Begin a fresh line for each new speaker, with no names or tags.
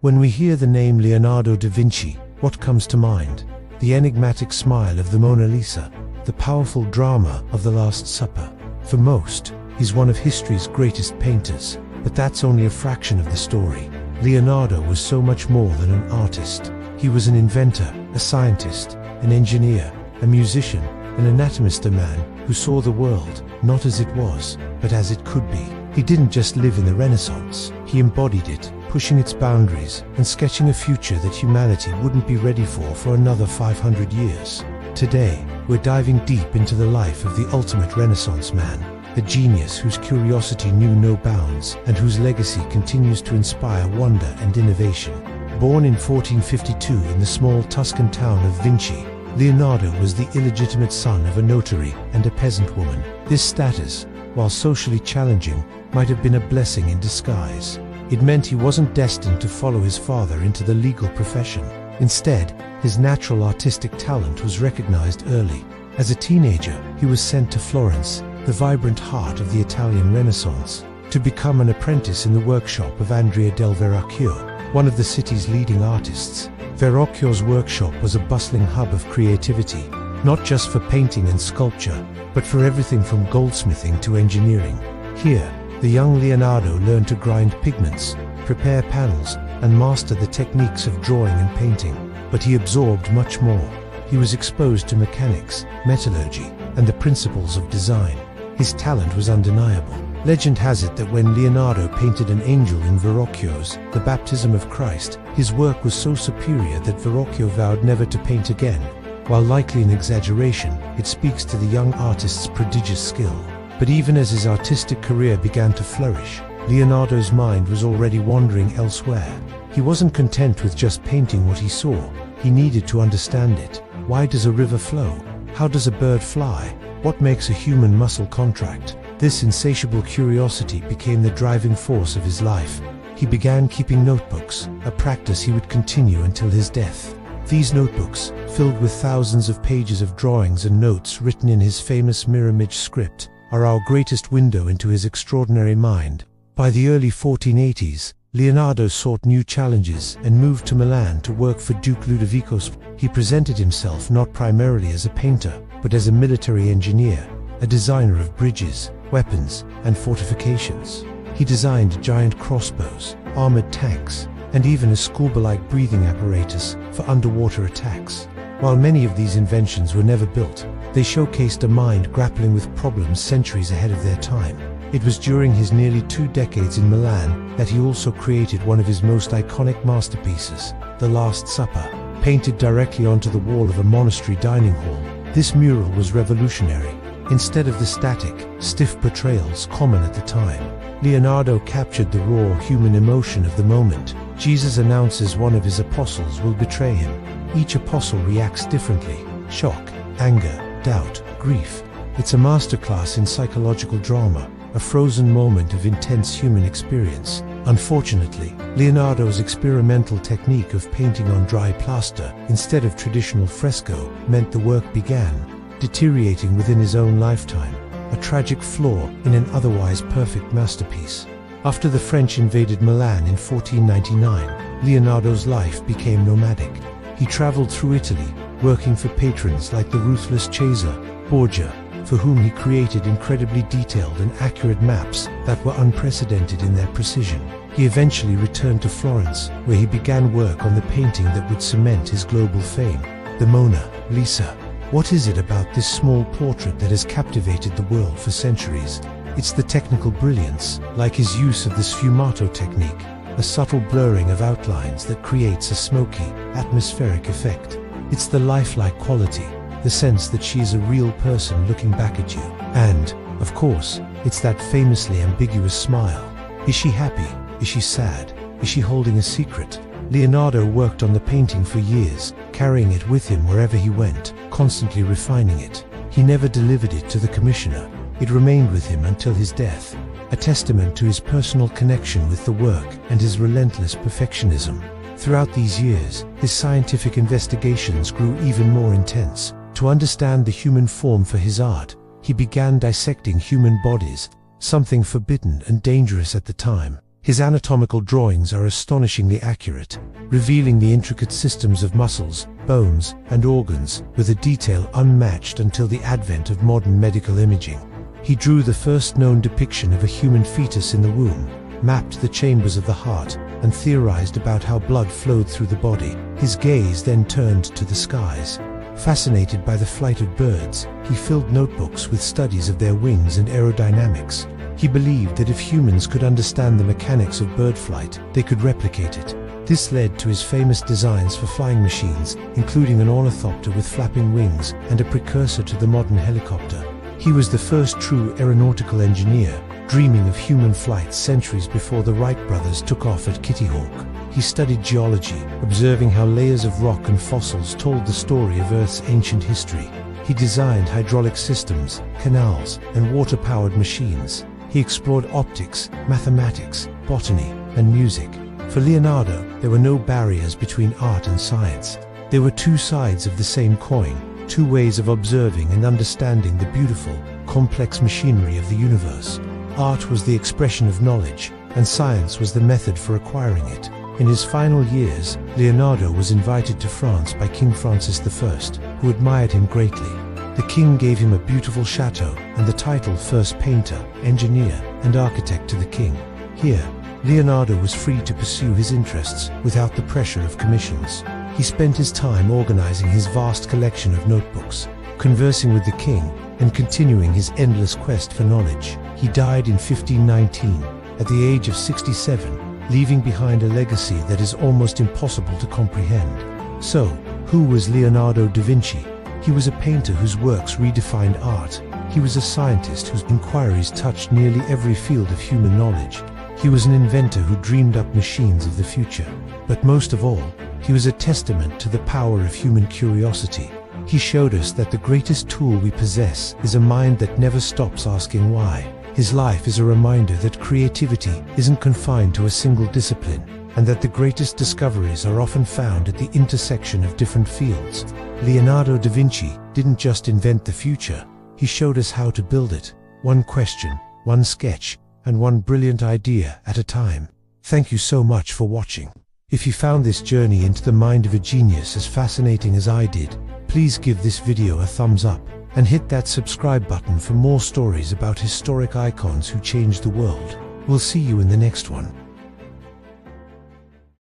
When we hear the name Leonardo da Vinci, what comes to mind? The enigmatic smile of the Mona Lisa, the powerful drama of the Last Supper. For most, he's one of history's greatest painters, but that's only a fraction of the story. Leonardo was so much more than an artist. He was an inventor, a scientist, an engineer, a musician, an anatomist, a man who saw the world not as it was, but as it could be. He didn't just live in the Renaissance, he embodied it, pushing its boundaries and sketching a future that humanity wouldn't be ready for another 500 years. Today, we're diving deep into the life of the ultimate Renaissance man, a genius whose curiosity knew no bounds and whose legacy continues to inspire wonder and innovation. Born in 1452 in the small Tuscan town of Vinci, Leonardo was the illegitimate son of a notary and a peasant woman. This status, while socially challenging, might have been a blessing in disguise. It meant he wasn't destined to follow his father into the legal profession. Instead, his natural artistic talent was recognized early. As a teenager, he was sent to Florence, the vibrant heart of the Italian Renaissance, to become an apprentice in the workshop of Andrea del Verrocchio, one of the city's leading artists. Verrocchio's workshop was a bustling hub of creativity, not just for painting and sculpture, but for everything from goldsmithing to engineering. Here, the young Leonardo learned to grind pigments, prepare panels, and master the techniques of drawing and painting. But he absorbed much more. He was exposed to mechanics, metallurgy, and the principles of design. His talent was undeniable. Legend has it that when Leonardo painted an angel in Verrocchio's The Baptism of Christ, his work was so superior that Verrocchio vowed never to paint again. While likely an exaggeration, it speaks to the young artist's prodigious skill. But even as his artistic career began to flourish, Leonardo's mind was already wandering elsewhere. He wasn't content with just painting what he saw. He needed to understand it. Why does a river flow? How does a bird fly? What makes a human muscle contract? This insatiable curiosity became the driving force of his life. He began keeping notebooks, a practice he would continue until his death. These notebooks, filled with thousands of pages of drawings and notes written in his famous mirror-image script, are our greatest window into his extraordinary mind. By the early 1480s, Leonardo sought new challenges and moved to Milan to work for Duke Ludovico. He presented himself not primarily as a painter, but as a military engineer, a designer of bridges, weapons, and fortifications. He designed giant crossbows, armored tanks, and even a scuba-like breathing apparatus for underwater attacks. While many of these inventions were never built, they showcased a mind grappling with problems centuries ahead of their time. It was during his nearly 2 decades in Milan that he also created one of his most iconic masterpieces, The Last Supper, painted directly onto the wall of a monastery dining hall. This mural was revolutionary. Instead of the static, stiff portrayals common at the time, Leonardo captured the raw human emotion of the moment. Jesus announces one of his apostles will betray him. Each apostle reacts differently: shock, anger, doubt, grief. It's a masterclass in psychological drama, a frozen moment of intense human experience. Unfortunately, Leonardo's experimental technique of painting on dry plaster instead of traditional fresco meant the work began deteriorating within his own lifetime, a tragic flaw in an otherwise perfect masterpiece. After the French invaded Milan in 1499, Leonardo's life became nomadic. He traveled through Italy, working for patrons like the ruthless Cesare Borgia, for whom he created incredibly detailed and accurate maps that were unprecedented in their precision. He eventually returned to Florence, where he began work on the painting that would cement his global fame, the Mona Lisa. What is it about this small portrait that has captivated the world for centuries? It's the technical brilliance, like his use of the sfumato technique, a subtle blurring of outlines that creates a smoky, atmospheric effect. It's the lifelike quality, the sense that she is a real person looking back at you. And, of course, it's that famously ambiguous smile. Is she happy? Is she sad? Is she holding a secret? Leonardo worked on the painting for years, carrying it with him wherever he went, constantly refining it. He never delivered it to the commissioner. It remained with him until his death, a testament to his personal connection with the work and his relentless perfectionism. Throughout these years, his scientific investigations grew even more intense. To understand the human form for his art, he began dissecting human bodies, something forbidden and dangerous at the time. His anatomical drawings are astonishingly accurate, revealing the intricate systems of muscles, bones, and organs with a detail unmatched until the advent of modern medical imaging. He drew the first known depiction of a human fetus in the womb, mapped the chambers of the heart, and theorized about how blood flowed through the body. His gaze then turned to the skies. Fascinated by the flight of birds, he filled notebooks with studies of their wings and aerodynamics. He believed that if humans could understand the mechanics of bird flight, they could replicate it. This led to his famous designs for flying machines, including an ornithopter with flapping wings and a precursor to the modern helicopter. He was the first true aeronautical engineer, dreaming of human flight centuries before the Wright brothers took off at Kitty Hawk. He studied geology, observing how layers of rock and fossils told the story of Earth's ancient history. He designed hydraulic systems, canals, and water-powered machines. He explored optics, mathematics, botany, and music. For Leonardo, there were no barriers between art and science. There were two sides of the same coin, two ways of observing and understanding the beautiful, complex machinery of the universe. Art was the expression of knowledge, and science was the method for acquiring it. In his final years, Leonardo was invited to France by King Francis I, who admired him greatly. The king gave him a beautiful chateau and the title first painter, engineer, and architect to the king. Here, Leonardo was free to pursue his interests without the pressure of commissions. He spent his time organizing his vast collection of notebooks, conversing with the king, and continuing his endless quest for knowledge. He died in 1519, at the age of 67, leaving behind a legacy that is almost impossible to comprehend. So, who was Leonardo da Vinci? He was a painter whose works redefined art. He was a scientist whose inquiries touched nearly every field of human knowledge. He was an inventor who dreamed up machines of the future. But most of all, he was a testament to the power of human curiosity. He showed us that the greatest tool we possess is a mind that never stops asking why. His life is a reminder that creativity isn't confined to a single discipline, and that the greatest discoveries are often found at the intersection of different fields. Leonardo da Vinci didn't just invent the future, he showed us how to build it, one question, one sketch, and one brilliant idea at a time. Thank you so much for watching. If you found this journey into the mind of a genius as fascinating as I did, please give this video a thumbs up and hit that subscribe button for more stories about historic icons who changed the world. We'll see you in the next one.